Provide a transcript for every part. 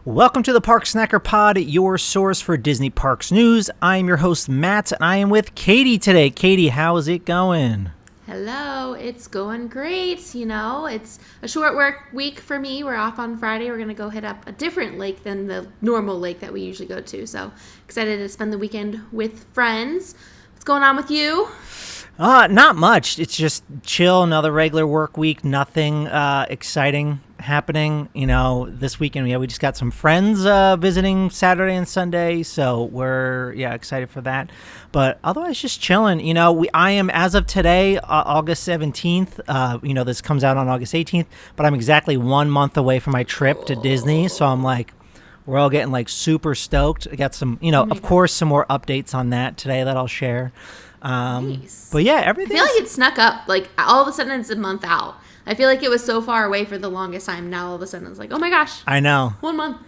Welcome to the Park Snacker Pod, your source for Disney Parks news. I'm your host, Matt, and I am with Katie today. Katie, how's it going? Hello, it's going great. It's a short work week for me. We're off on Friday. We're going to go hit up a different lake than the normal lake that we usually go to. So excited to spend the weekend with friends. What's going on with you? Not much. It's just chill, another regular work week, nothing exciting happening. This weekend, we just got some friends visiting Saturday and Sunday, so we're excited for that. But otherwise, just chilling. I am, as of today, August 17th. This comes out on August 18th, but I'm exactly 1 month away from my trip to Disney, so I'm like, we're all getting like super stoked. I got some, of course, some more updates on that today that I'll share. Nice. But yeah, everything. I feel like it snuck up. Like all of a sudden, it's a month out. I feel like it was so far away for the longest time. Now all of a sudden, it's like, oh my gosh. I know. 1 month.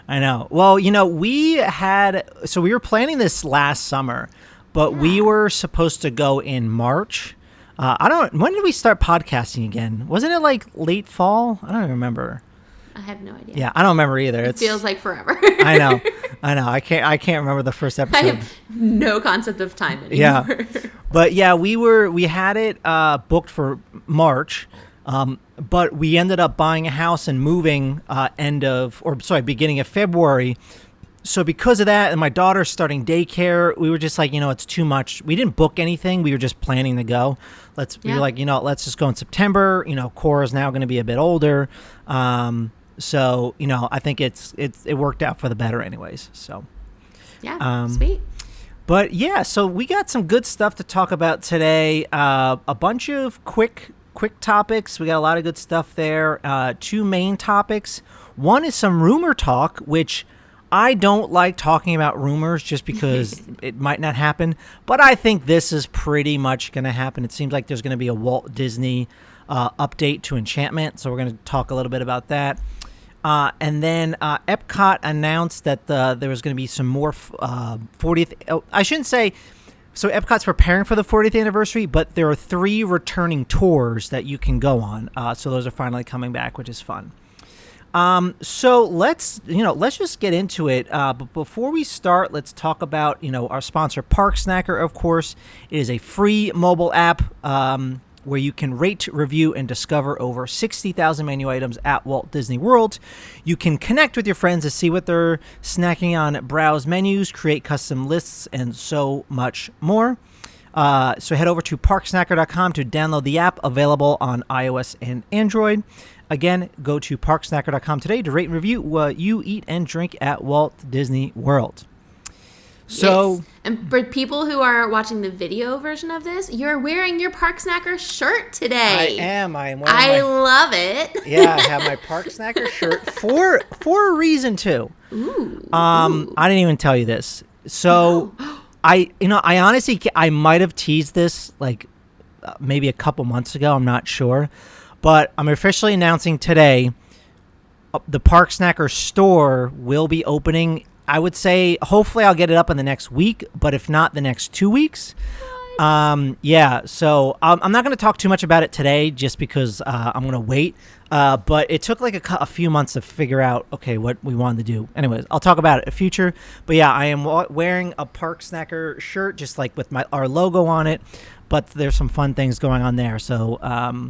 I know. Well, we were planning this last summer, but we were supposed to go in March. When did we start podcasting again? Wasn't it like late fall? I don't remember. I have no idea. Yeah, I don't remember either. It feels like forever. I know. I can't remember the first episode. I have no concept of time anymore. Yeah. But yeah, we had it booked for March. But we ended up buying a house and moving beginning of February. So because of that, and my daughter's starting daycare, we were just like, it's too much. We didn't book anything. We were just planning to go. We were like, let's just go in September. Cora's now going to be a bit older. So, I think it worked out for the better anyways. So, sweet. But yeah, so we got some good stuff to talk about today. A bunch of quick topics. We got a lot of good stuff there. Two main topics. One is some rumor talk, which I don't like talking about rumors just because it might not happen. But I think this is pretty much going to happen. It seems like there's going to be a Walt Disney update to Enchantment. So we're going to talk a little bit about that. And then EPCOT announced that there was going to be some more 40th. I shouldn't say. So EPCOT's preparing for the 40th anniversary, but there are 3 returning tours that you can go on. So those are finally coming back, which is fun. So let's just get into it. But before we start, let's talk about, our sponsor, Park Snacker, of course. It is a free mobile app where you can rate, review, and discover over 60,000 menu items at Walt Disney World. You can connect with your friends to see what they're snacking on, browse menus, create custom lists, and so much more. So head over to parksnacker.com to download the app, available on iOS and Android. Again, go to parksnacker.com today to rate and review what you eat and drink at Walt Disney World. So, yes. And for people who are watching the video version of this, you're wearing your Park Snacker shirt today. I am. I love it. Yeah, I have my Park Snacker shirt for a reason too. Ooh. I didn't even tell you this. So, no. I honestly, I might have teased this like maybe a couple months ago. I'm not sure, but I'm officially announcing today the Park Snacker store will be opening. I would say hopefully I'll get it up in the next week, but if not, the next 2 weeks. So I'm not going to talk too much about it today just because I'm going to wait. But it took like a few months to figure out, what we wanted to do. Anyways, I'll talk about it in the future. But yeah, I am wearing a Park Snacker shirt just like with our logo on it. But there's some fun things going on there. So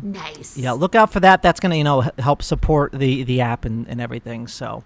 nice. Yeah, look out for that. That's going to help support the app and everything. So.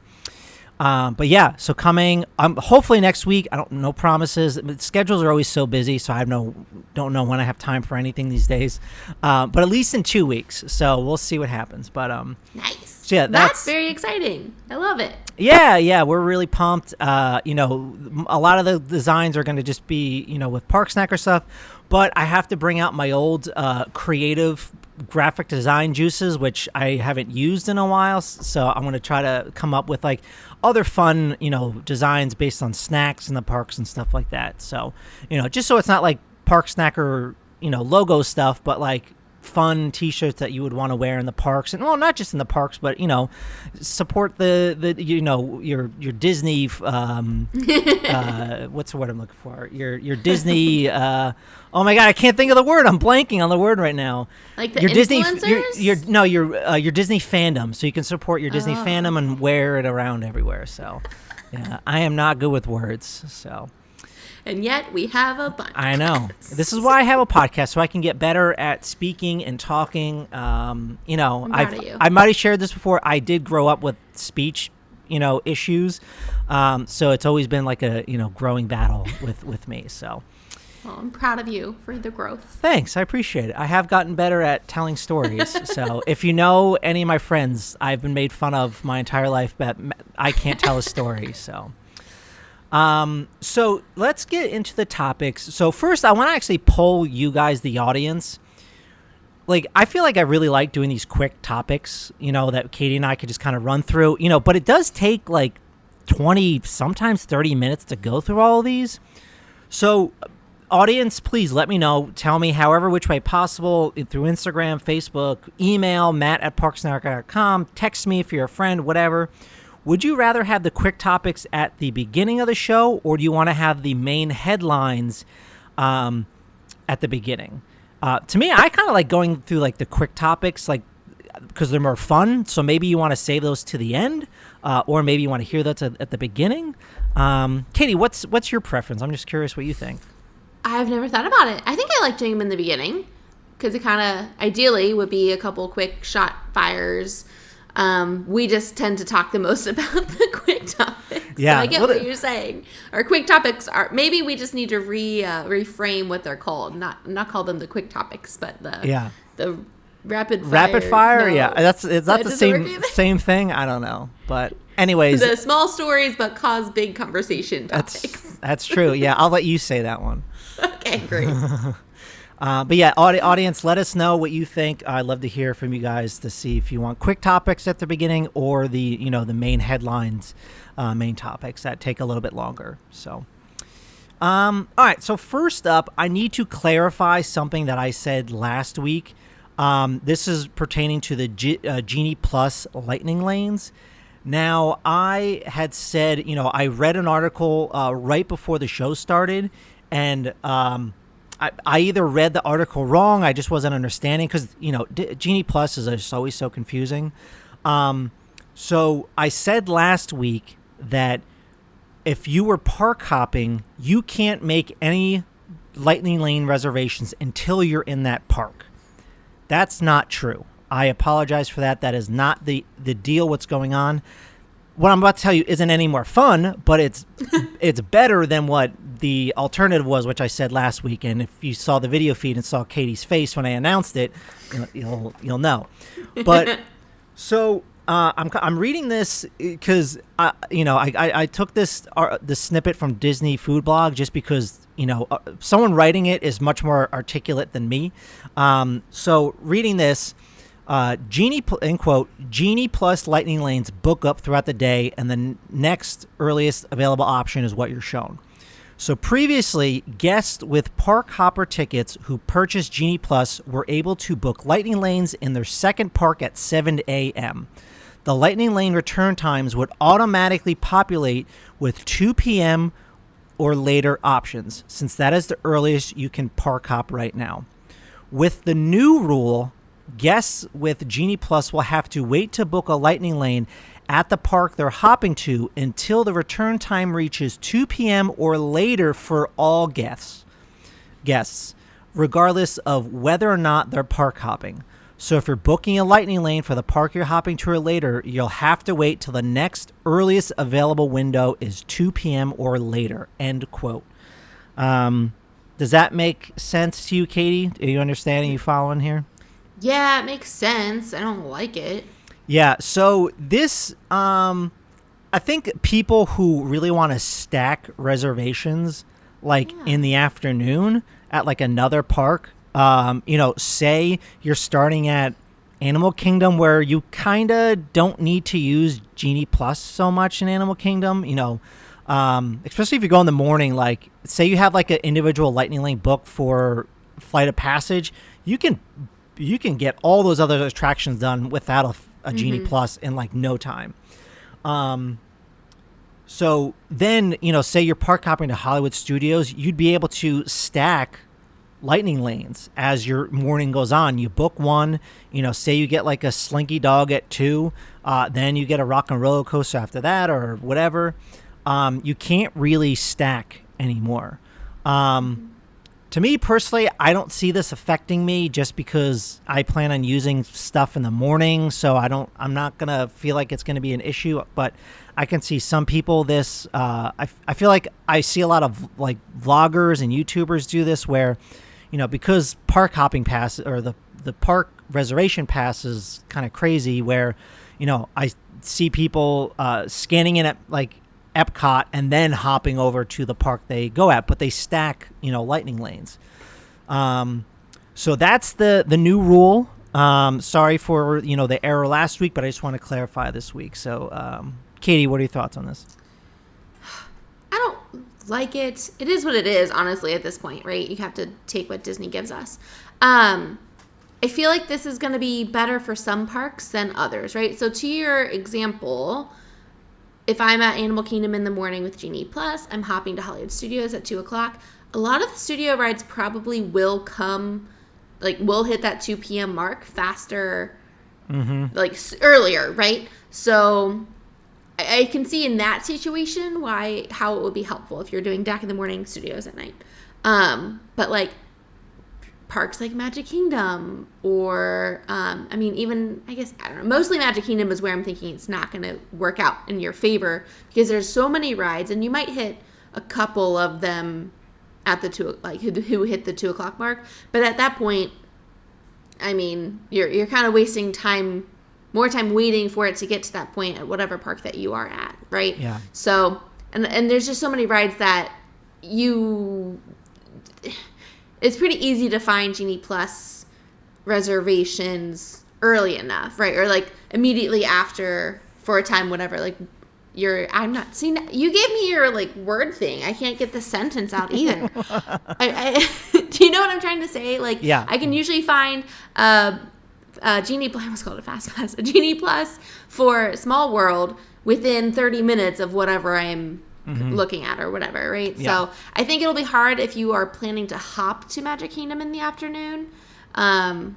But yeah, so coming hopefully next week. I don't know promises. Schedules are always so busy, so I don't know when I have time for anything these days. But at least in 2 weeks, so we'll see what happens. But nice. So yeah, that's very exciting. I love it. Yeah, we're really pumped. A lot of the designs are going to just be with Park Snacker stuff, but I have to bring out my old creative graphic design juices, which I haven't used in a while. So I'm going to try to come up with like other fun, designs based on snacks in the parks and stuff like that. So, just so it's not like Park Snacker, logo stuff, but like fun T-shirts that you would want to wear in the parks, and well, not just in the parks, but support the your Disney. What's the word I'm looking for? Your Disney. Oh my God, I can't think of the word. I'm blanking on the word right now. Like the your influencers? Disney, your Disney fandom, so you can support your Disney fandom and wear it around everywhere. So, yeah, I am not good with words, so. And yet we have a bunch. I know. This is why I have a podcast, so I can get better at speaking and talking. I'm proud of you. I might have shared this before. I did grow up with speech, issues. So it's always been like a, growing battle with me. So. Well, I'm proud of you for the growth. Thanks. I appreciate it. I have gotten better at telling stories. So if you know any of my friends, I've been made fun of my entire life, but I can't tell a story. So. So let's get into the topics. So first, I want to actually poll you guys, the audience. Like, I feel like I really like doing these quick topics, that Katie and I could just kind of run through, but it does take like 20, sometimes 30 minutes to go through all of these. So audience, please let me know. Tell me however which way possible through Instagram, Facebook, email, matt@parksnark.com, text me if you're a friend, whatever. Would you rather have the quick topics at the beginning of the show, or do you want to have the main headlines at the beginning? To me, I kind of like going through like the quick topics, like because they're more fun. So maybe you want to save those to the end, or maybe you want to hear that at the beginning. Katie, what's your preference? I'm just curious what you think. I've never thought about it. I think I like doing them in the beginning because it kind of ideally would be a couple quick shot fires. We just tend to talk the most about the quick topics. Yeah, so I get what you're saying. Our quick topics are, maybe we just need to reframe what they're called. Not call them the quick topics, but the rapid fire. Rapid fire, no. Yeah, that's the same thing. I don't know, but anyways, the small stories but cause big conversation topics. That's true. Yeah, I'll let you say that one. Okay, great. But yeah, audience, let us know what you think. I'd love to hear from you guys to see if you want quick topics at the beginning or the main headlines, main topics that take a little bit longer. So, all right. So first up, I need to clarify something that I said last week. This is pertaining to the Genie Plus lightning lanes. Now, I had said, I read an article right before the show started, and I either read the article wrong, I just wasn't understanding, because, Genie Plus is just always so confusing. So I said last week that if you were park hopping, you can't make any lightning lane reservations until you're in that park. That's not true. I apologize for that. That is not the deal, what's going on. What I'm about to tell you isn't any more fun, but it's better than what the alternative was, which I said last week. And if you saw the video feed and saw Katie's face when I announced it, you'll know. But so I'm reading this because I took this snippet from Disney Food Blog just because someone writing it is much more articulate than me. So reading this. Genie Plus lightning lanes book up throughout the day, and the next earliest available option is what you're shown. So previously, guests with park hopper tickets who purchased Genie Plus were able to book lightning lanes in their second park at 7 a.m. The lightning lane return times would automatically populate with 2 p.m. or later options, since that is the earliest you can park hop right now. With the new rule, guests with Genie Plus will have to wait to book a lightning lane at the park they're hopping to until the return time reaches 2 p.m. or later for all guests, regardless of whether or not they're park hopping. So if you're booking a lightning lane for the park you're hopping to or later, you'll have to wait till the next earliest available window is 2 p.m. or later, end quote. Does that make sense to you, Katie? Are you understanding? Are you following here? Yeah, it makes sense. I don't like it. Yeah, so this, I think people who really want to stack reservations, in the afternoon at another park, say you're starting at Animal Kingdom, where you kind of don't need to use Genie Plus so much in Animal Kingdom, especially if you go in the morning, say you have an individual lightning lane book for Flight of Passage, you can you can get all those other attractions done without a Genie Plus in like no time. So then, say you're park hopping to Hollywood Studios, you'd be able to stack lightning lanes as your morning goes on. You book one, say you get like a Slinky Dog at 2, then you get a Rock and Roller Coaster after that or whatever. You can't really stack anymore. To me personally, I don't see this affecting me just because I plan on using stuff in the morning, so I'm not gonna feel like it's gonna be an issue. But I can see some people this. I feel like I see a lot of like vloggers and YouTubers do this where, because park hopping pass or the park reservation pass is kind of crazy. Where, I see people scanning in at like EPCOT and then hopping over to the park they go at, but they stack, lightning lanes. So that's the new rule. Sorry for, the error last week, but I just want to clarify this week. So, Katie, what are your thoughts on this? I don't like it. It is what it is, honestly, at this point, right? You have to take what Disney gives us. I feel like this is going to be better for some parks than others, right? So to your example, if I'm at Animal Kingdom in the morning with Genie Plus, I'm hopping to Hollywood Studios at 2 o'clock. A lot of the studio rides probably will hit that 2 p.m. mark faster, earlier, right? So I can see in that situation how it would be helpful if you're doing DAC in the morning, studios at night. But like parks like Magic Kingdom or, even, I don't know, mostly Magic Kingdom is where I'm thinking it's not going to work out in your favor because there's so many rides and you might hit a couple of them at the who hit the 2 o'clock mark. But at that point, you're kind of wasting more time waiting for it to get to that point at whatever park that you are at, right? Yeah. So, and there's just so many rides that it's pretty easy to find Genie Plus reservations early enough, right? Or like immediately after for a time, whatever. Like I'm not seeing. You gave me your like word thing. I can't get the sentence out either. Do you know what I'm trying to say? Like, yeah. I can usually find Genie Plus. I almost called it Fast Pass. A Genie Plus for Small World within 30 minutes of whatever I'm looking at or whatever, right? Yeah. So I think it'll be hard if you are planning to hop to Magic Kingdom in the afternoon, and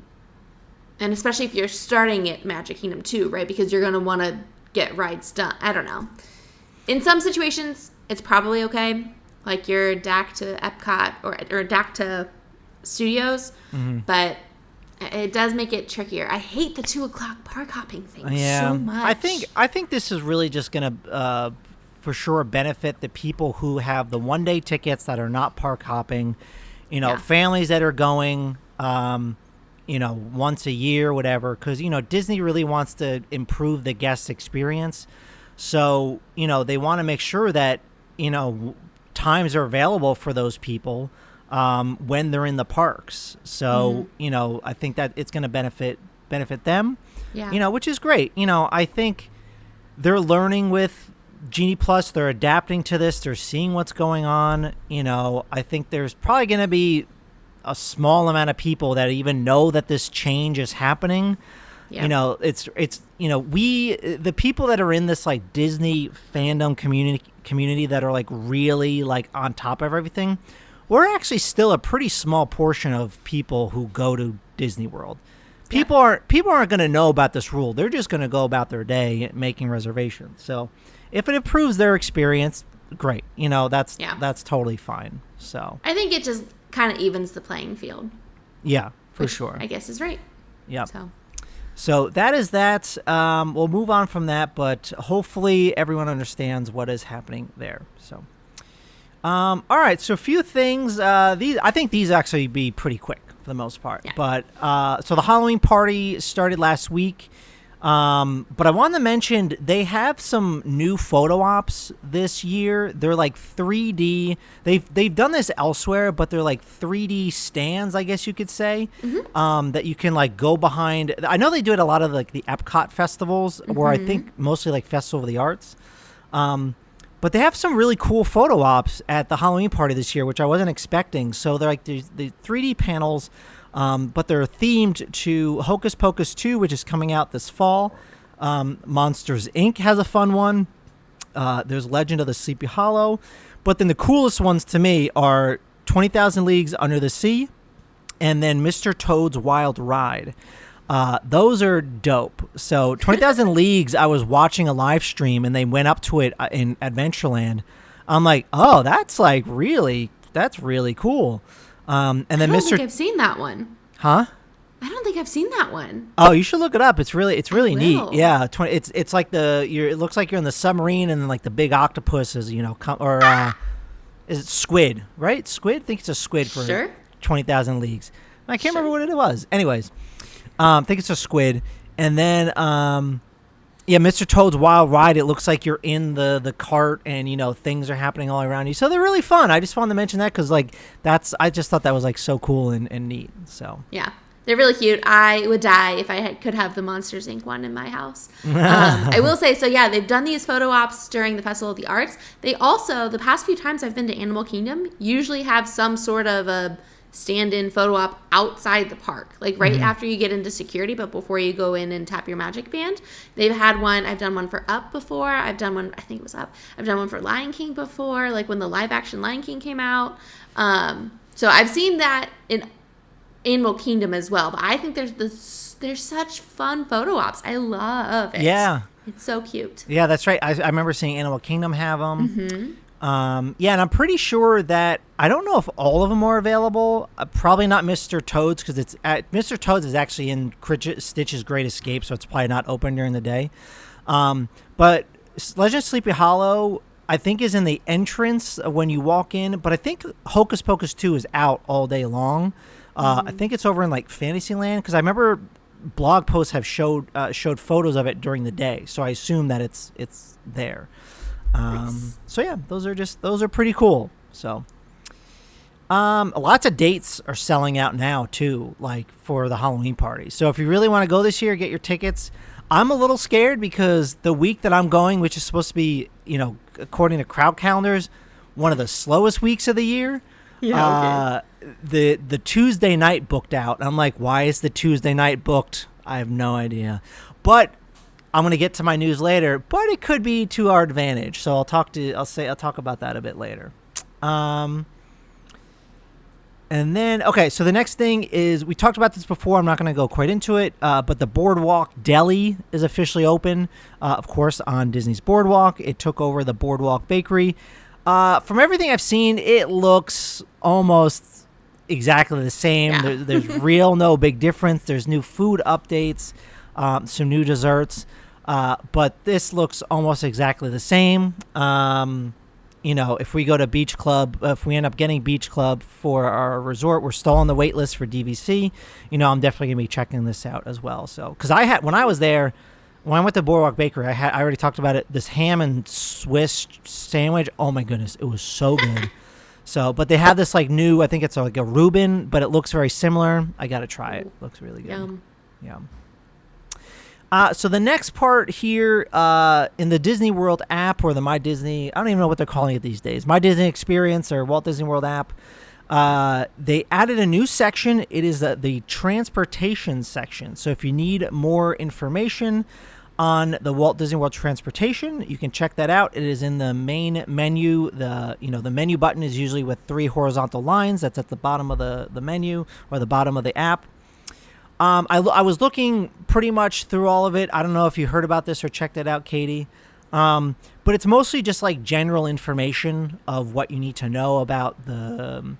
especially if you're starting at Magic Kingdom too, right? Because you're going to want to get rides done. I don't know. In some situations, it's probably okay, like your DAC to Epcot or DAC to Studios, but it does make it trickier. I hate the 2 o'clock park hopping thing so much. I think this is really just going to for sure benefit the people who have the one-day tickets that are not park hopping, families that are going, once a year, whatever, because, Disney really wants to improve the guest experience. So, they want to make sure that, times are available for those people when they're in the parks. So, I think that it's going to benefit them, which is great. I think they're learning with Genie Plus, they're adapting to this. They're seeing what's going on. I think there's probably going to be a small amount of people that even know that this change is happening. Yeah. It's the people that are in this like Disney fandom community that are like really like on top of everything. We're actually still a pretty small portion of people who go to Disney World. People aren't going to know about this rule. They're just going to go about their day making reservations. So if it improves their experience, great. That's totally fine. So I think it just kind of evens the playing field. Yeah, for sure. I guess is right. Yeah. So that is that. We'll move on from that, but hopefully everyone understands what is happening there. So, all right. So a few things. I think these actually be pretty quick for the most part. Yeah. But so the Halloween party started last week. But I wanted to mention they have some new photo ops this year. They're like 3D. They've done this elsewhere, but they're like 3D stands, I guess you could say, that you can like go behind. I know they do it a lot of like the Epcot festivals, or I think mostly like Festival of the Arts. But they have some really cool photo ops at the Halloween party this year, which I wasn't expecting. So they're like the 3D panels but they're themed to Hocus Pocus 2, which is coming out this fall. Monsters Inc. has a fun one. There's Legend of the Sleepy Hollow. But then the coolest ones to me are 20,000 Leagues Under the Sea and then Mr. Toad's Wild Ride. Those are dope. So 20,000 Leagues, I was watching a live stream and they went up to it in Adventureland. I'm like, oh, that's really cool. And then I don't think I've seen that one. Huh? I don't think I've seen that one. Oh, you should look it up. It's really neat. will. Yeah, it's like it looks like you're in the submarine and then like the big octopuses, is it squid, right? Squid? I think it's a squid for Sure. 20,000 Leagues. I can't remember what it was. Anyways, I think it's a squid. And then Mr. Toad's Wild Ride, it looks like you're in the cart and, things are happening all around you. So they're really fun. I just wanted to mention that because, I just thought that was, so cool and neat. So yeah. They're really cute. I would die if I could have the Monsters Inc. one in my house. I will say, so yeah, they've done these photo ops during the Festival of the Arts. They also, the past few times I've been to Animal Kingdom, usually have some sort of a stand-in photo op outside the park, right after you get into security, but before you go in and tap your magic band. They've had one. I've done one for Up before. I've done one, I think it was Up. I've done one for Lion King before, when the live-action Lion King came out. So I've seen that in Animal Kingdom as well, but I think there's such fun photo ops. I love it. Yeah, it's so cute. Yeah, that's right. I remember seeing Animal Kingdom have them. Mm-hmm. And I'm pretty sure that I don't know if all of them are available. Probably not Mr. Toad's because Mr. Toad's is actually in Stitch's Great Escape, so it's probably not open during the day. But Legend of Sleepy Hollow, I think, is in the entrance when you walk in. But I think Hocus Pocus 2 is out all day long. I think it's over in Fantasyland because I remember blog posts have showed photos of it during the day, so I assume that it's there. Nice. So yeah, those are pretty cool. So, lots of dates are selling out now too, for the Halloween party. So if you really want to go this year, get your tickets. I'm a little scared because the week that I'm going, which is supposed to be, according to crowd calendars, one of the slowest weeks of the year. Yeah. Okay. The Tuesday night booked out. I'm like, why is the Tuesday night booked? I have no idea. But I'm going to get to my news later, but it could be to our advantage. So I'll talk about that a bit later. And then, okay, so the next thing is, we talked about this before. I'm not going to go quite into it, but the Boardwalk Deli is officially open, of course, on Disney's Boardwalk. It took over the Boardwalk Bakery. From everything I've seen, it looks almost exactly the same. Yeah. There's no big difference. There's new food updates, some new desserts, but this looks almost exactly the same. If we go to Beach Club, if we end up getting Beach Club for our resort, we're still on the wait list for DVC. I'm definitely going to be checking this out as well. So, because when I was there, when I went to Boardwalk Bakery, I already talked about it. This ham and Swiss sandwich, oh my goodness, it was so good. So, but they have this new, I think it's a Reuben, but it looks very similar. I got to try it. Looks really good. Yum. Yeah. So the next part here in the Disney World app, or the My Disney, I don't even know what they're calling it these days, My Disney Experience or Walt Disney World app, they added a new section. It is the transportation section. So if you need more information on the Walt Disney World transportation, you can check that out. It is in the main menu. The menu button is usually with 3 horizontal lines. That's at the bottom of the menu or the bottom of the app. I was looking pretty much through all of it. I don't know if you heard about this or checked it out, Katie. But it's mostly just general information of what you need to know about the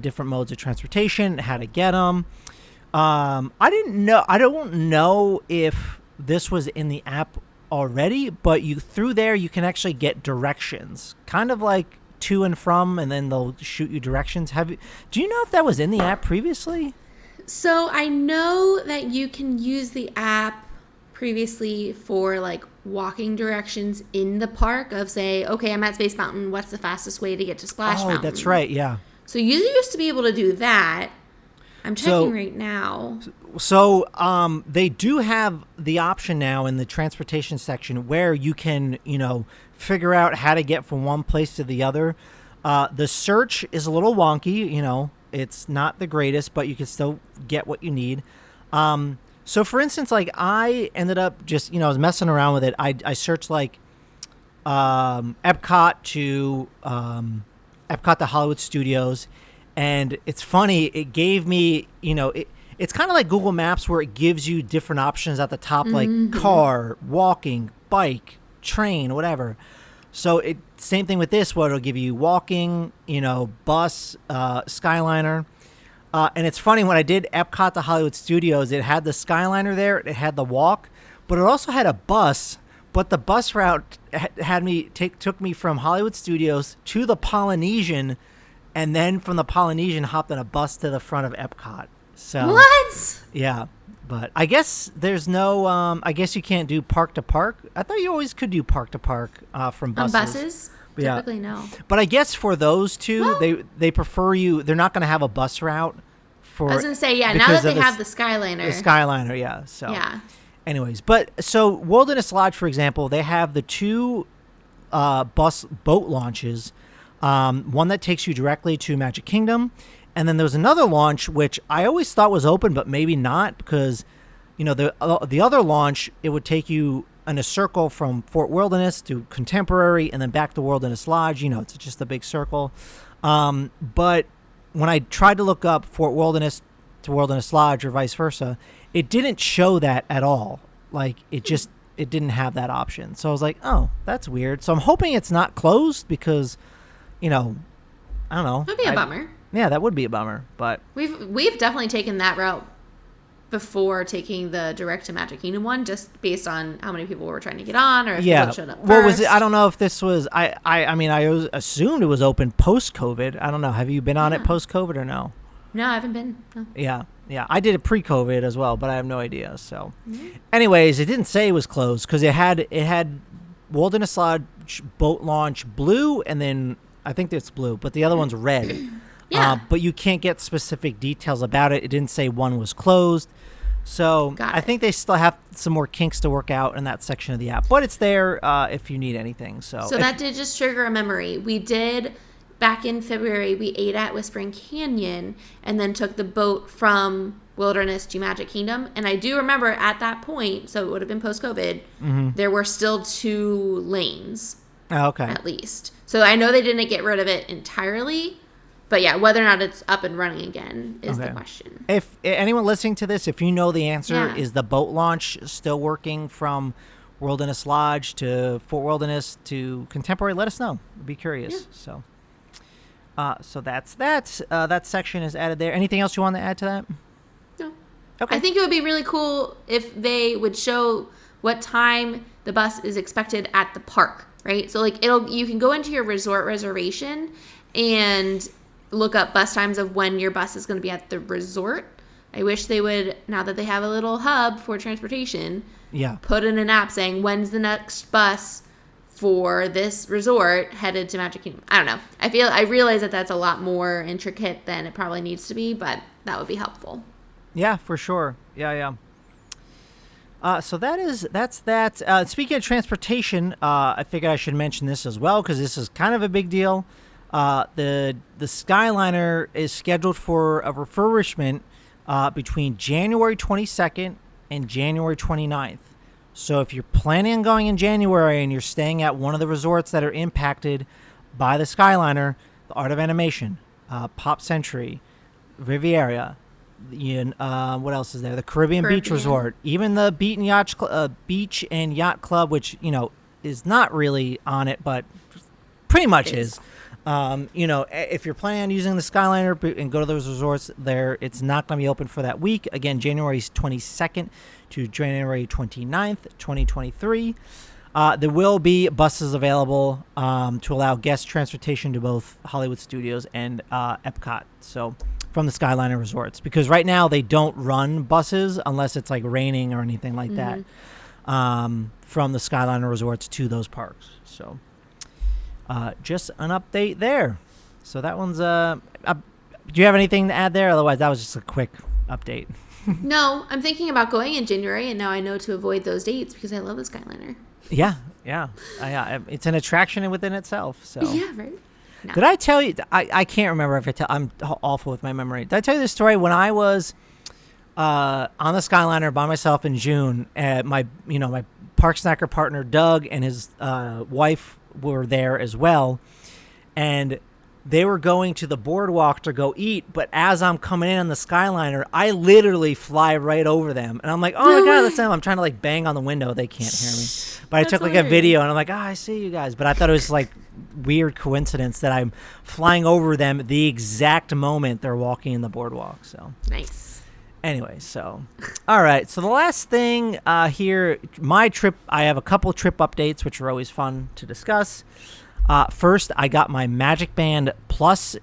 different modes of transportation, how to get them. I don't know if this was in the app already, but through there you can actually get directions, kind of like to and from, and then they'll shoot you directions. Do you know if that was in the app previously? So I know that you can use the app previously for walking directions in the park of, say, okay, I'm at Space Mountain. What's the fastest way to get to Splash Mountain? Oh, that's right. Yeah. So you used to be able to do that. I'm checking right now. So they do have the option now in the transportation section where you can, figure out how to get from one place to the other. The search is a little wonky, It's not the greatest, but you can still get what you need. So for instance, like I ended up just, I was messing around with it. I searched like Epcot to Hollywood Studios, and it's funny, it gave me, it's kind of like Google Maps where it gives you different options at the top, like car, walking, bike, train, whatever. So same thing with this, where it'll give you walking, bus, Skyliner. And it's funny, when I did Epcot to Hollywood Studios, it had the Skyliner there, it had the walk, but it also had a bus. But the bus route took me from Hollywood Studios to the Polynesian, and then from the Polynesian hopped on a bus to the front of Epcot. So what? Yeah, but I guess there's no. I guess you can't do park to park. I thought you always could do park to park from buses. On buses? Yeah. Typically, no. But I guess for those two, well, they prefer you. They're not going to have a bus route. I was going to say, yeah. Now that they have the Skyliner. The Skyliner, yeah. So yeah. Anyways, but so Wilderness Lodge, for example, they have the two boat launches. One that takes you directly to Magic Kingdom, and then there's another launch which I always thought was open, but maybe not, because the other launch, it would take you in a circle from Fort Wilderness to Contemporary and then back to Wilderness Lodge. It's just a big circle. But when I tried to look up Fort Wilderness to Wilderness Lodge or vice versa, it didn't show that at all. Like it didn't have that option. So I was like, oh, that's weird. So I'm hoping it's not closed, because, I don't know. That'd be a bummer. Yeah, that would be a bummer. But we've definitely taken that route before taking the direct to Magic Kingdom one, just based on how many people were trying to get on, or if people showed up first. What was it? I don't know if this was. I mean, I assumed it was open post COVID. I don't know. Have you been on it post COVID or no? No, I haven't been. No. Yeah. I did it pre-COVID as well, but I have no idea. So, anyways, it didn't say it was closed, because it had Wilderness Lodge boat launch blue, and then I think it's blue, but the other one's red. Yeah. But you can't get specific details about it. It didn't say one was closed. So I think they still have some more kinks to work out in that section of the app, but it's there if you need anything. So that did just trigger a memory. We did. Back in February, we ate at Whispering Canyon and then took the boat from Wilderness to Magic Kingdom. And I do remember at that point, so it would have been post-COVID, there were still 2 lanes. Oh, okay. At least. So I know they didn't get rid of it entirely. But yeah, whether or not it's up and running again is the question. If anyone listening to this, if you know the answer, is the boat launch still working from Wilderness Lodge to Fort Wilderness to Contemporary? Let us know. I'd be curious. Yeah. So that's that. That section is added there. Anything else you want to add to that? No. Okay. I think it would be really cool if they would show what time the bus is expected at the park, right? So like you can go into your resort reservation and look up bus times of when your bus is going to be at the resort. I wish they would, now that they have a little hub for transportation, put in an app saying when's the next bus for this resort headed to Magic Kingdom. I don't know. I realize that that's a lot more intricate than it probably needs to be, but that would be helpful. Yeah, for sure. Yeah. So that's that. Speaking of transportation, I figured I should mention this as well, because this is kind of a big deal. The Skyliner is scheduled for a refurbishment between January 22nd and January 29th. So if you're planning on going in January and you're staying at one of the resorts that are impacted by the Skyliner, the Art of Animation, Pop Century, Riviera, what else is there? The Caribbean Beach Resort, even the Beach and Yacht Club, which, is not really on it, but pretty much is. If you're planning on using the Skyliner and go to those resorts there, it's not going to be open for that week. Again, January 22nd to January 29th, 2023. There will be buses available to allow guest transportation to both Hollywood Studios and Epcot. So from the Skyliner resorts, because right now they don't run buses unless it's like raining or anything like that from the Skyliner resorts to those parks. So just an update there. So that one's do you have anything to add there? Otherwise, that was just a quick update. No, I'm thinking about going in January, and now I know to avoid those dates because I love the Skyliner. Yeah. It's an attraction within itself. So yeah, right. No. Did I tell you? I can't remember if I'm awful with my memory. Did I tell you this story when I was on the Skyliner by myself in June? My park snacker partner Doug and his wife were there as well, and they were going to the boardwalk to go eat. But as I'm coming in on the Skyliner, I literally fly right over them, and I'm like, "Oh my god, that's them!" I'm trying to like bang on the window. They can't hear me, but I took like a video, and I'm like, I see you guys." But I thought it was like weird coincidence that I'm flying over them the exact moment they're walking in the boardwalk. So nice. Anyway, so all right. So the last thing here, my trip. I have a couple trip updates, which are always fun to discuss. First, I got my Magic Band Plus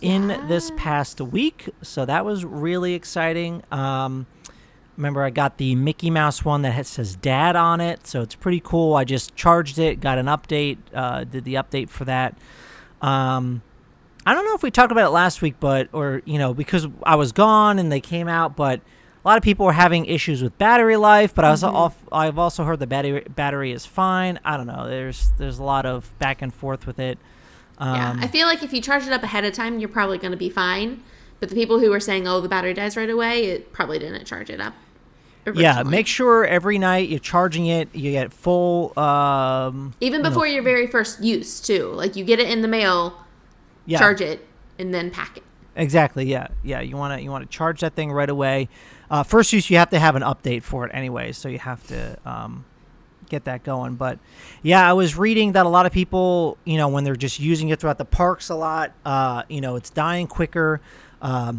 in this past week, so that was really exciting. Remember, I got the Mickey Mouse one that says Dad on it, so it's pretty cool. I just charged it, got an update, did the update for that. I don't know if we talked about it last week, because I was gone and they came out, but a lot of people were having issues with battery life, but I've also heard the battery is fine. I don't know. There's a lot of back and forth with it. I feel like if you charge it up ahead of time, you're probably going to be fine. But the people who were saying, "Oh, the battery dies right away," it probably didn't charge it up originally. Yeah, make sure every night you're charging it. You get full. Even before your very first use, too. Like you get it in the mail, charge it, and then pack it. Exactly. Yeah. You want to charge that thing right away. First use, you have to have an update for it anyway, so you have to get that going. But yeah, I was reading that a lot of people, when they're just using it throughout the parks a lot, it's dying quicker. But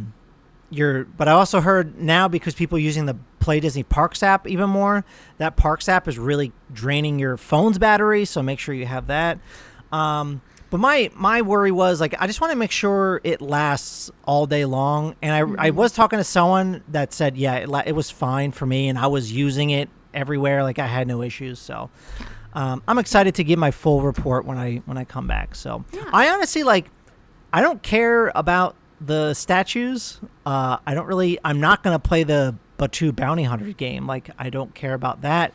I also heard now, because people are using the Play Disney Parks app even more, that Parks app is really draining your phone's battery, so make sure you have that. But my worry was, like, I just want to make sure it lasts all day long. And I was talking to someone that said, it was fine for me, and I was using it everywhere. Like, I had no issues. So I'm excited to give my full report when I come back. So I honestly, I don't care about the statues. I'm not going to play the Batu Bounty Hunter game. Like, I don't care about that.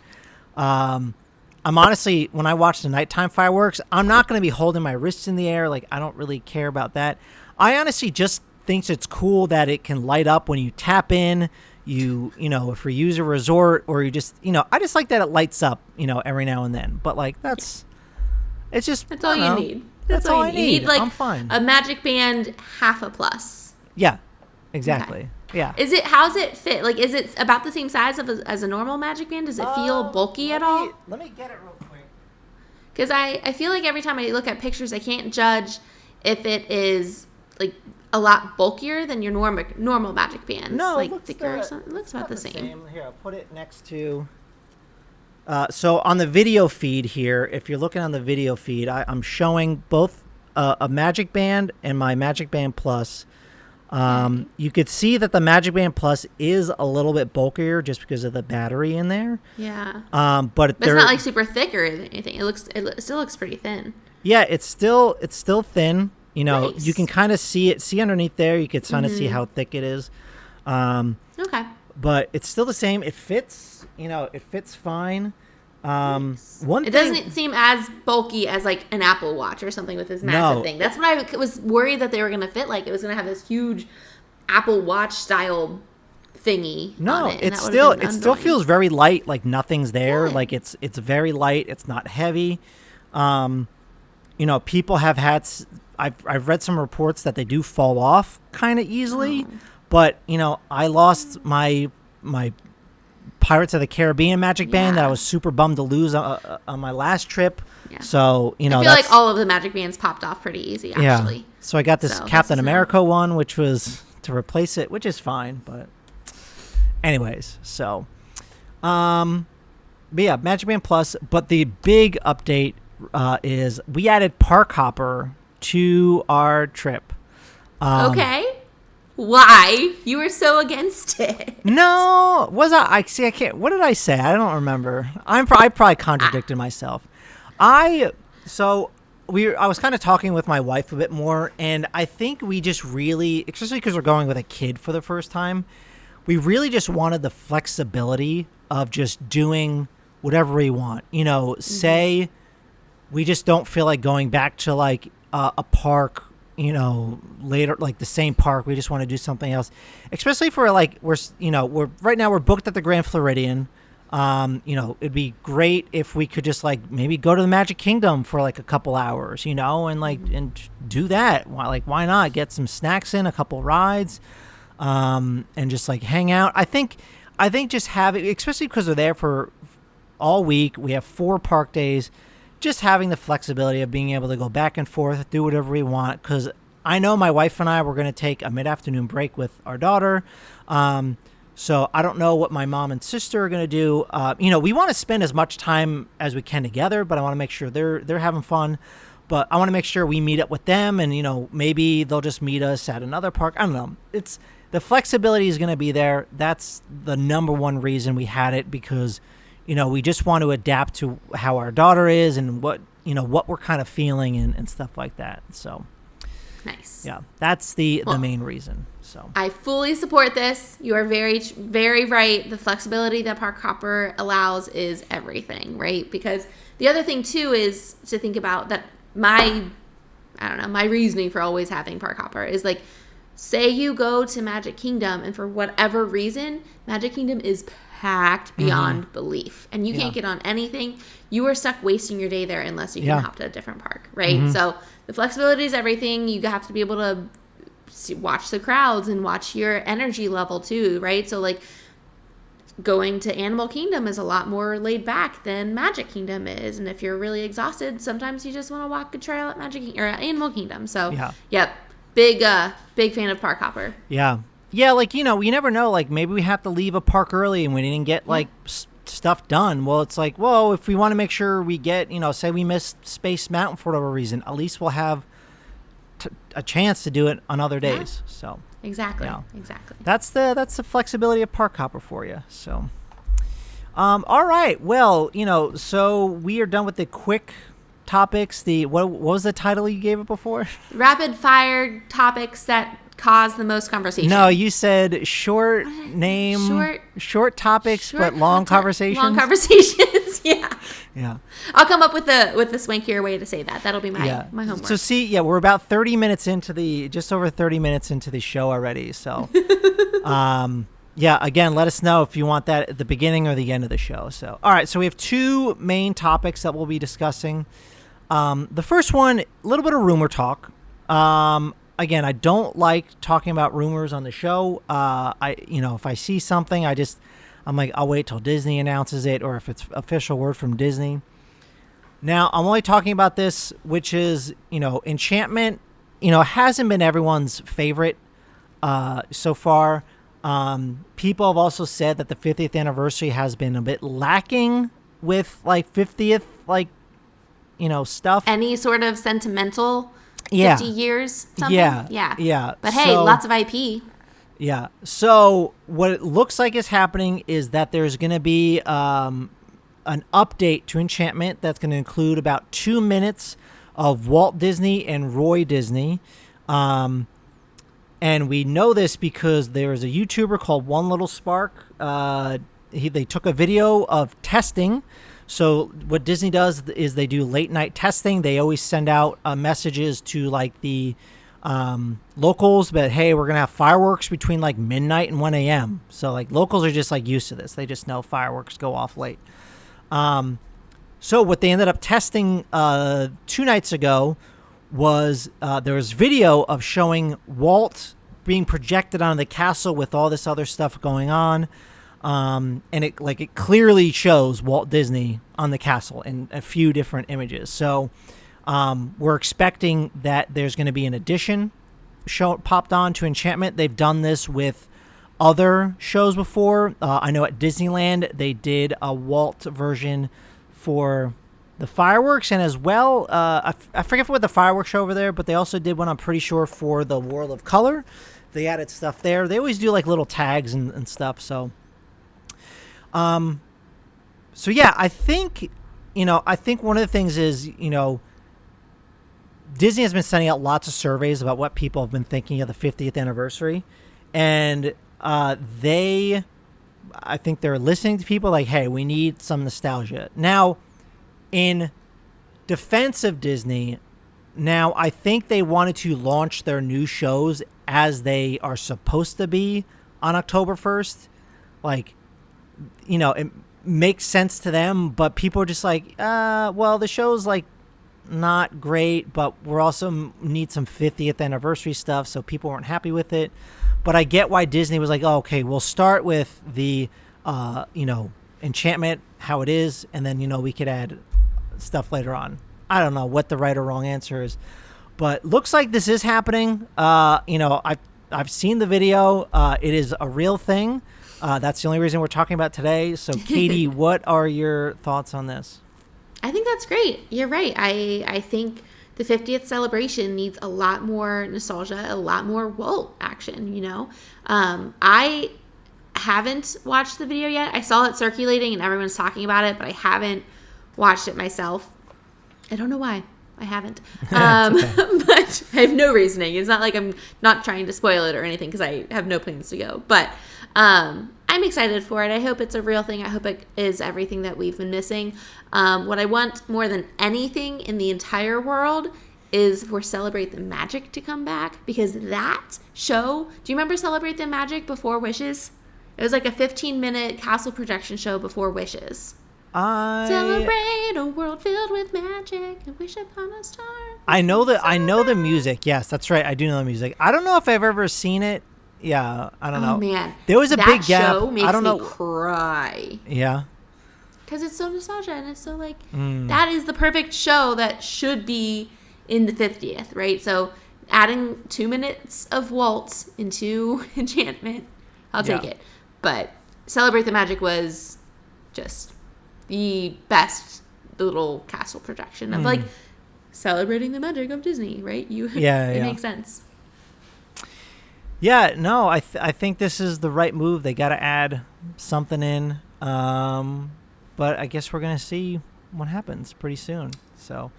I'm honestly, when I watch the nighttime fireworks, I'm not going to be holding my wrists in the air. Like, I don't really care about that. I honestly just think it's cool that it can light up when you tap in. If we use a resort, or you just, I just like that it lights up, every now and then. But that's all you need. That's all I need. You need I'm fine. A Magic Band half a plus. Yeah, exactly. Okay. Yeah. How's it fit? Like, is it about the same size as a normal Magic Band? Does it feel bulky at all? Let me get it real quick. Because I feel like every time I look at pictures, I can't judge if it is like a lot bulkier than your normal Magic Bands. No, like thicker or something. It looks about the same. Here, I'll put it next to. So on the video feed here, if you're looking on the video feed, I'm showing both a Magic Band and my Magic Band Plus. You could see that the Magic Band Plus is a little bit bulkier just because of the battery in there. Yeah. But it's not like super thick or anything. It still looks pretty thin. Yeah, it's still thin. Nice. You can kind of see underneath there. You can kind of see how thick it is. Okay. But it's still the same. It fits. It fits fine. Nice. It doesn't seem as bulky as like an Apple Watch or something with this massive thing. That's what I was worried that they were going to fit. Like, it was going to have this huge Apple Watch style thingy. No, on it, it still feels very light. Like, nothing's there. Yeah. Like, it's very light. It's not heavy. People have had. I've read some reports that they do fall off kind of easily, but I lost my Pirates of the Caribbean Magic Band that I was super bummed to lose on my last trip. Yeah. So I feel like all of the Magic Bands popped off pretty easy, actually. Yeah. So I got this Captain America one, which was to replace it, which is fine. But anyways, so but yeah, Magic Band Plus. But the big update is we added Park Hopper to our trip. Okay. Why? You were so against it. No, was I see, I can't. What did I say? I don't remember. I probably contradicted myself. I was kind of talking with my wife a bit more, and I think we just really, especially because we're going with a kid for the first time, we really just wanted the flexibility of just doing whatever we want. Say we just don't feel like going back to like a park, later, like the same park. We just want to do something else, especially for like we're right now we're booked at the Grand Floridian. It'd be great if we could just like maybe go to the Magic Kingdom for like a couple hours, and do that. Why not get some snacks in, a couple rides, and just like hang out. I think just having, especially because we're there for all week, we have 4 park days. Just having the flexibility of being able to go back and forth, do whatever we want. Because I know my wife and I were going to take a mid-afternoon break with our daughter. So I don't know what my mom and sister are going to do. We want to spend as much time as we can together, but I want to make sure they're having fun. But I want to make sure we meet up with them, and maybe they'll just meet us at another park. I don't know. It's the flexibility is going to be there. That's the number one reason we had it, because we just want to adapt to how our daughter is and what we're kind of feeling and stuff like that. So nice. Yeah, that's the main reason. So I fully support this. You are very, very right. The flexibility that Park Hopper allows is everything, right? Because the other thing too is to think about that my reasoning for always having Park Hopper is like, say you go to Magic Kingdom and for whatever reason, Magic Kingdom is packed beyond belief, and you can't get on anything. You are stuck wasting your day there unless you can hop to a different park, right? So the flexibility is everything. You have to be able to watch the crowds and watch your energy level too, right? So like going to Animal Kingdom is a lot more laid back than Magic Kingdom is, and if you're really exhausted, sometimes you just want to walk a trail at Animal Kingdom. So yep, big fan of Park Hopper. Yeah, like, you never know. Like, maybe we have to leave a park early and we didn't get, like, stuff done. Well, it's like, well, if we want to make sure we get, say we missed Space Mountain for whatever reason, at least we'll have a chance to do it on other days. So exactly. That's the flexibility of Park Hopper for you. So, all right. Well, so we are done with the quick topics. What was the title you gave it before? Rapid fire topics that cause the most conversation. No, you said short topics, but long conversations. Long conversations, yeah. Yeah. I'll come up with a swankier way to say that. That'll be my homework. So see, we're about 30 minutes just over 30 minutes into the show already. So, again, let us know if you want that at the beginning or the end of the show. So, all right. So we have 2 main topics that we'll be discussing. The first one, a little bit of rumor talk. Again, I don't like talking about rumors on the show. If I see something, I'm like, I'll wait till Disney announces it, or if it's official word from Disney. Now, I'm only talking about this, which is, Enchantment, hasn't been everyone's favorite so far. People have also said that the 50th anniversary has been a bit lacking with, like, 50th, like, stuff. Any sort of sentimental 50 years, something? Yeah. But hey, lots of IP. Yeah. So what it looks like is happening is that there's going to be an update to Enchantment that's going to include about 2 minutes of Walt Disney and Roy Disney. And we know this because there's a YouTuber called One Little Spark. They took a video of testing. So what Disney does is they do late night testing. They always send out messages to like the locals, but hey, we're going to have fireworks between like midnight and 1 a.m. So like locals are just like used to this. They just know fireworks go off late. So what they ended up testing 2 nights ago was there was video of showing Walt being projected onto the castle with all this other stuff going on. And it clearly shows Walt Disney on the castle in a few different images. So we're expecting that there's going to be an addition popped on to Enchantment. They've done this with other shows before. I know at Disneyland they did a Walt version for the fireworks, and as well, I forget what the fireworks show over there, but they also did one, I'm pretty sure, for the World of Color. They added stuff there. They always do like little tags and stuff. So, yeah, I think one of the things is, Disney has been sending out lots of surveys about what people have been thinking of the 50th anniversary. And I think they're listening to people like, hey, we need some nostalgia. Now, in defense of Disney, Now, I think they wanted to launch their new shows as they are supposed to be on October 1st. Like, it makes sense to them, but people are just like, well, the show's like not great, but we're also need some 50th anniversary stuff, so people weren't happy with it. But I get why Disney was like, oh, okay, we'll start with the, Enchantment, how it is, and then, we could add stuff later on. I don't know what the right or wrong answer is, but looks like this is happening. I've seen the video. It is a real thing. That's the only reason we're talking about today. So, Katie, what are your thoughts on this? I think that's great. You're right. I think the 50th celebration needs a lot more nostalgia, a lot more Walt action, I haven't watched the video yet. I saw it circulating and everyone's talking about it, but I haven't watched it myself. I don't know why. I haven't. But I have no reasoning. It's not like I'm not trying to spoil it or anything because I have no plans to go. But I'm excited for it. I hope it's a real thing. I hope it is everything that we've been missing. What I want more than anything in the entire world is for Celebrate the Magic to come back, because that show, do you remember Celebrate the Magic before Wishes? It was like a 15-minute castle projection show before Wishes. Celebrate a world filled with magic and wish upon a star. I know the music. Yes, that's right. I do know the music. I don't know if I've ever seen it. Yeah, I don't know. Oh man, there was a big gap. That show makes I don't know. Me cry. Yeah. Because it's so nostalgia and it's so like that is the perfect show that should be in the 50th, right? So adding 2 minutes of Walt into Enchantment, I'll take it. But Celebrate the Magic was just the best little castle projection of like celebrating the magic of Disney, right? It makes sense. Yeah, no, I think this is the right move. They got to add something in, but I guess we're gonna see what happens pretty soon. So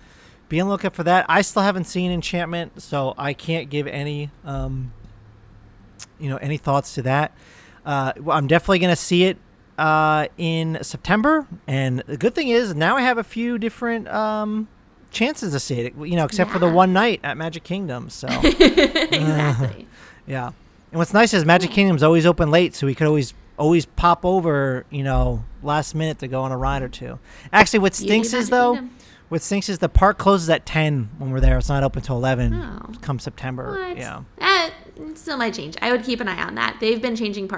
be on the lookout for that. I still haven't seen Enchantment, so I can't give any, any thoughts to that. I'm definitely gonna see it in September, and the good thing is now I have a few different chances to see it, except for the one night at Magic Kingdom. So Exactly. Yeah. And what's nice is Magic Kingdom's always open late, so we could always pop over, last minute to go on a ride or two. Actually, what stinks is the park closes at 10 when we're there. It's not open till 11 come September. What? Yeah. It still might change. I would keep an eye on that. They've been changing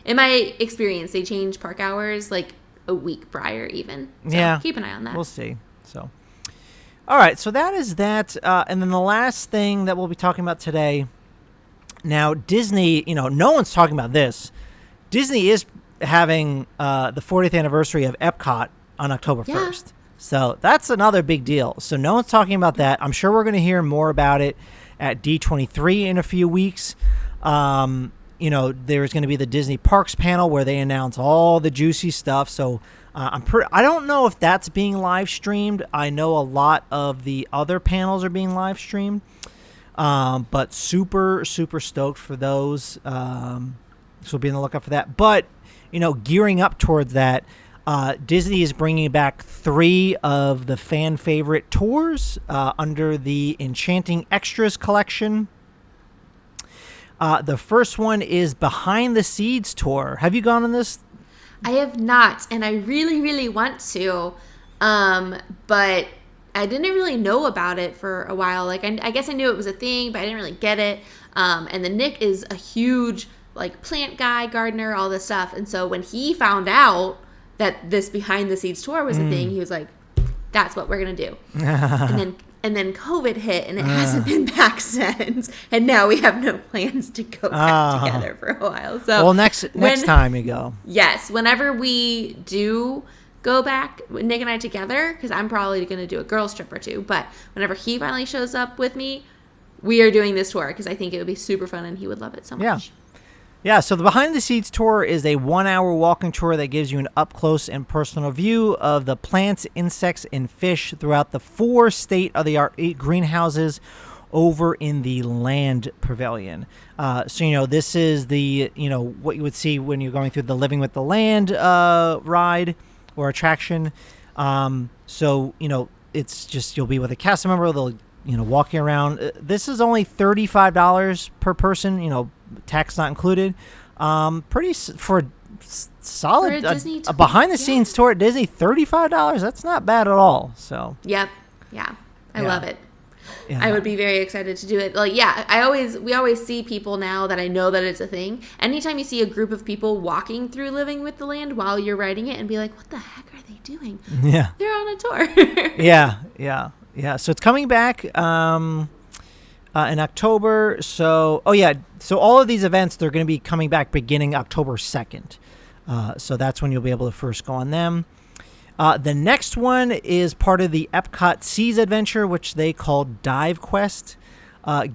in my experience, they change park hours like a week prior even. So yeah. Keep an eye on that. We'll see. So, all right. So that is that. And then the last thing that we'll be talking about today. Now, Disney, no one's talking about this. Disney is having the 40th anniversary of EPCOT on October 1st. So that's another big deal. So no one's talking about that. I'm sure we're going to hear more about it at D23 in a few weeks. There's going to be the Disney Parks panel where they announce all the juicy stuff. So I don't know if that's being live streamed. I know a lot of the other panels are being live streamed. But super, super stoked for those. So be on the lookout for that. But, gearing up towards that, Disney is bringing back 3 of the fan favorite tours under the Enchanting Extras collection. The first one is Behind the Seeds Tour. Have you gone on this? I have not, and I really, really want to. But I didn't really know about it for a while. Like, I guess I knew it was a thing, but I didn't really get it. And then Nick is a huge, plant guy, gardener, all this stuff. And so when he found out that this Behind the Seeds tour was a thing, he was like, that's what we're going to do. And then COVID hit, and it hasn't been back since. And now we have no plans to go back together for a while. So next time you go. Yes, whenever we do go back, Nick and I together, because I'm probably going to do a girls trip or two, but whenever he finally shows up with me, we are doing this tour because I think it would be super fun and he would love it so much. Yeah, so the Behind the Seeds tour is a 1-hour walking tour that gives you an up-close and personal view of the plants, insects, and fish throughout the 4 state-of-the-art greenhouses over in the Land Pavilion. So, this is the, what you would see when you're going through the Living with the Land ride or attraction. So, it's just you'll be with a cast member. They'll walking around. This is only $35 per person, tax not included. For solid for a Disney tour, behind the scenes tour at Disney, $35. That's not bad at all. So yep, yeah, I love it. Yeah. I would be very excited to do it. Like, we always see people now that I know that it's a thing. Anytime you see a group of people walking through Living with the Land while you're riding it and be like, what the heck are they doing? Yeah. They're on a tour. Yeah. So it's coming back in October. So all of these events, they're going to be coming back beginning October 2nd. So that's when you'll be able to first go on them. The next one is part of the EPCOT Seas Adventure, which they call Dive Quest.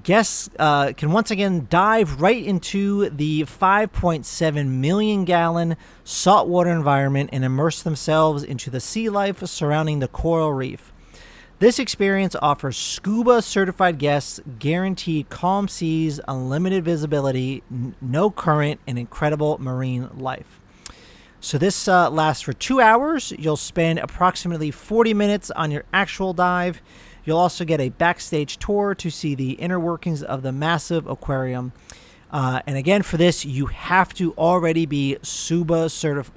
Guests can once again dive right into the 5.7 million gallon saltwater environment and immerse themselves into the sea life surrounding the coral reef. This experience offers scuba certified guests guaranteed calm seas, unlimited visibility, no current, and incredible marine life. So this lasts for 2 hours. You'll spend approximately 40 minutes on your actual dive. You'll also get a backstage tour to see the inner workings of the massive aquarium. And again, for this, you have to already be scuba certified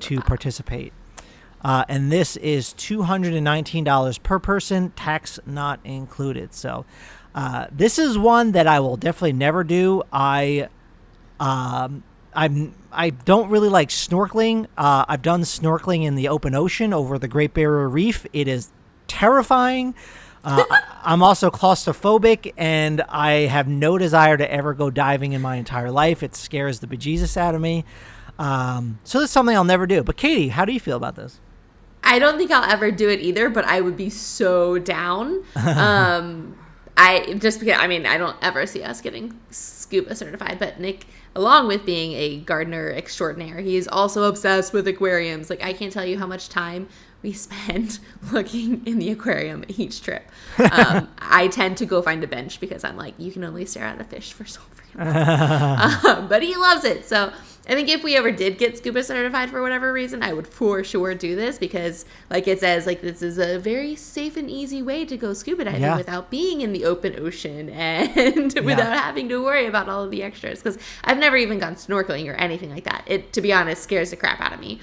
to participate. And this is $219 per person, tax not included. So this is one that I will definitely never do. I don't really like snorkeling. I've done snorkeling in the open ocean over the Great Barrier Reef. It is terrifying. I'm also claustrophobic, and I have no desire to ever go diving in my entire life. It scares the bejesus out of me. So that's something I'll never do. But Katie, how do you feel about this? I don't think I'll ever do it either, but I would be so down. I don't ever see us getting scuba certified, but Nick, along with being a gardener extraordinaire, he is also obsessed with aquariums. Like, I can't tell you how much time we spend looking in the aquarium each trip. I tend to go find a bench because I'm like, you can only stare at a fish for so freaking long. But he loves it. So I think if we ever did get scuba certified for whatever reason, I would for sure do this because, like it says, like this is a very safe and easy way to go scuba diving without being in the open ocean and without having to worry about all of the extras. Because I've never even gone snorkeling or anything like that. It, to be honest, scares the crap out of me.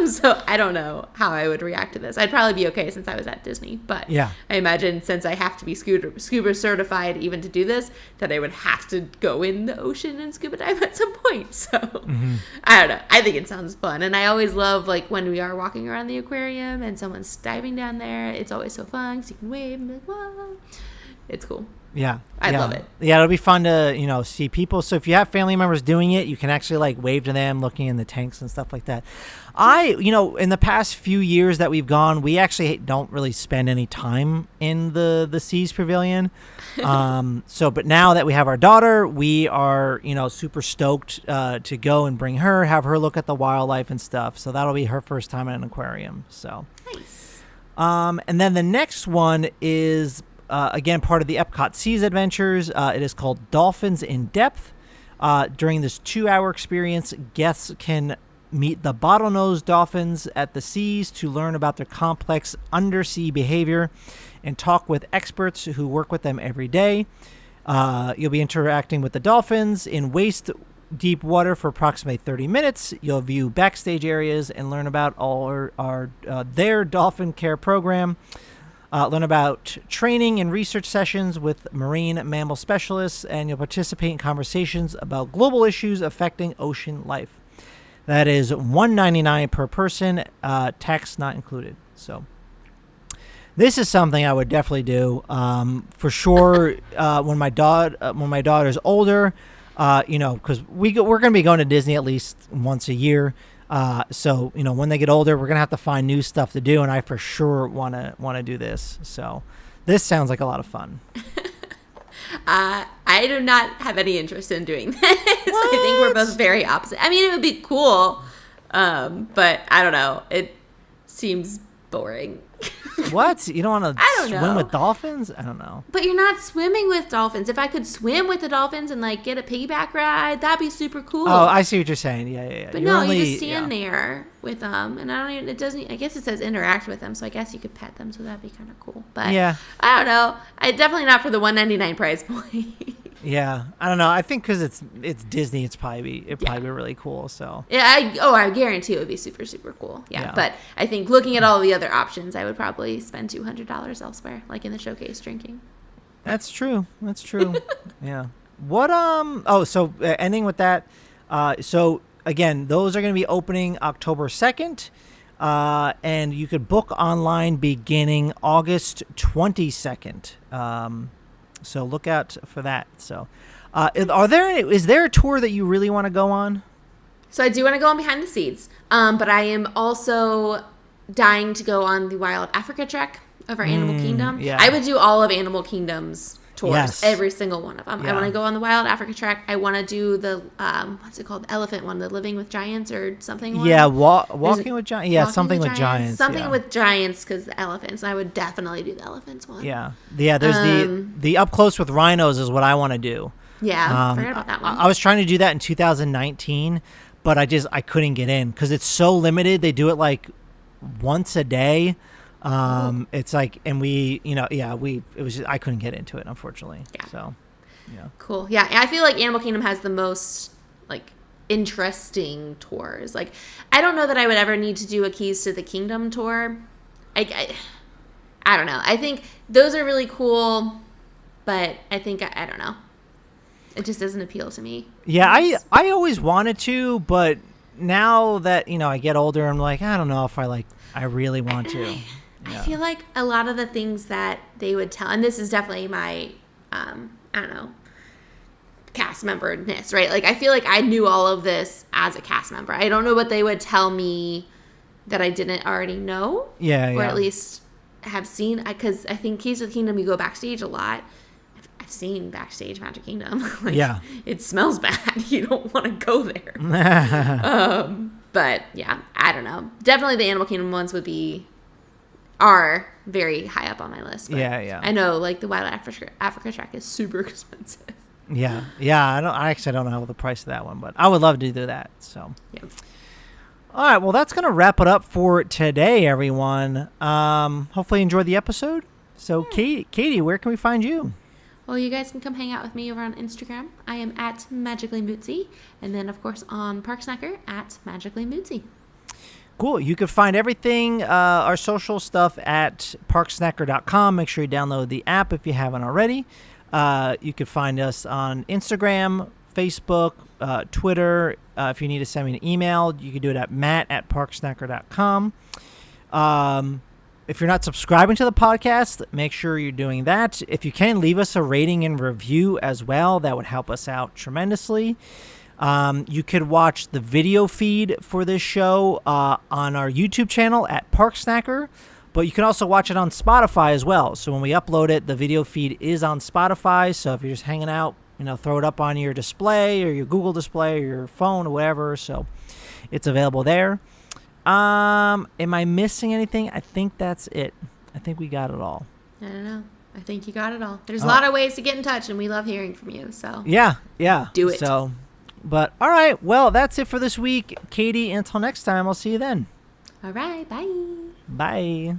So I don't know how I would react to this. I'd probably be okay since I was at Disney. But I imagine since I have to be scuba certified even to do this, that I would have to go in the ocean and scuba dive at some point. So I don't know. I think it sounds fun. And I always love like when we are walking around the aquarium and someone's diving down there. It's always so fun because you can wave and be like, whoa. It's cool. Yeah. I love it. Yeah, it'll be fun to, see people. So if you have family members doing it, you can actually like wave to them looking in the tanks and stuff like that. In the past few years that we've gone, we actually don't really spend any time in the Seas Pavilion. But now that we have our daughter, we are, super stoked to go and bring her, have her look at the wildlife and stuff. So that'll be her first time at an aquarium. So nice. And then the next one is again part of the EPCOT Seas Adventures. It is called Dolphins in Depth. During this 2-hour experience, guests can meet the bottlenose dolphins at the seas to learn about their complex undersea behavior and talk with experts who work with them every day. You'll be interacting with the dolphins in waist deep water for approximately 30 minutes. You'll view backstage areas and learn about their dolphin care program. Learn about training and research sessions with marine mammal specialists, and you'll participate in conversations about global issues affecting ocean life. That is $199 per person, tax not included. So this is something I would definitely do for sure. When my daughter's older, because we're going to be going to Disney at least once a year. So when they get older, we're gonna have to find new stuff to do, and I for sure want to do this. So this sounds like a lot of fun. I do not have any interest in doing this. I think we're both very opposite. I mean, it would be cool, but I don't know. It seems boring. What? You don't want I to don't swim know. with dolphins? I don't know. But you're not swimming with dolphins. If I could swim with the dolphins and like get a piggyback ride, that'd be super cool. Oh, I see what you're saying. Yeah. But You're you just stand there with them, and I don't even. It doesn't. I guess it says interact with them, so I guess you could pet them. So that'd be kind of cool. But yeah, I don't know. I definitely not for the $199 price point. yeah. I don't know. I think because it's Disney, it'd probably be really cool. So Yeah, I guarantee it would be super, super cool. Yeah, but I think looking at all the other options, I would probably spend $200 elsewhere, like in the showcase drinking. That's true. Yeah. What so ending with that. So again, those are going to be opening October 2nd, and you could book online beginning August 22nd. So look out for that. So, is there a tour that you really want to go on? So I do want to go on behind the scenes, but I am also dying to go on the Wild Africa trek over Animal Kingdom. Yeah. I would do all of Animal Kingdom's tours, Yes. every single one of them. Yeah. I want to go on the Wild Africa trek. I want to do the what's it called, the elephant one, the Living with Giants or something one. Yeah, walking with giants. Yeah, Walking something with giants. Something yeah. with giants, because the elephants. I would definitely do the elephants one. Yeah. There's the up close with rhinos is what I want to do. Yeah, forgot about that one. I was trying to do that in 2019, but I couldn't get in because it's so limited. They do it like once a day. It's like, and I couldn't get into it, unfortunately. Yeah. So, yeah. Cool. Yeah, I feel like Animal Kingdom has the most like interesting tours. Like, I don't know that I would ever need to do a Keys to the Kingdom tour. I don't know. I think those are really cool, but I think I don't know. It just doesn't appeal to me. Yeah, I always wanted to, but now that I get older, I'm like, I don't know if I really want to. I feel like a lot of the things that they would tell, and this is definitely my, I don't know, cast member-ness, right? Like, I feel like I knew all of this as a cast member. I don't know what they would tell me that I didn't already know. Yeah, or at least have seen, because I think Keys to the Kingdom, you go backstage a lot. I've seen backstage Magic Kingdom. It smells bad. You don't want to go there. But yeah, I don't know. Definitely the Animal Kingdom ones are very high up on my list. But yeah. I know, like, the Wild Africa track is super expensive. Yeah. I actually don't know the price of that one, but I would love to do that. So. Yeah. All right, well, that's going to wrap it up for today, everyone. Hopefully you enjoyed the episode. So, Katie, where can we find you? Well, you guys can come hang out with me over on Instagram. I am at Magically Mootsy. And then, of course, on Park Snacker at Magically Mootsy. Cool. You can find everything, our social stuff at parksnacker.com. Make sure you download the app if you haven't already. You can find us on Instagram, Facebook, Twitter. If you need to send me an email, you can do it at matt@parksnacker.com. If you're not subscribing to the podcast, make sure you're doing that. If you can, leave us a rating and review as well. That would help us out tremendously. You could watch the video feed for this show on our YouTube channel at Park Snacker, but you can also watch it on Spotify as well. So when we upload it, the video feed is on Spotify. So if you're just hanging out, throw it up on your display or your Google display or your phone or whatever. So it's available there. Am I missing anything? I think that's it. I think we got it all. I don't know. I think you got it all. There's a lot of ways to get in touch, and we love hearing from you. So yeah. Do it. So, but all right. Well, that's it for this week. Katie, until next time, I'll see you then. All right. Bye. Bye.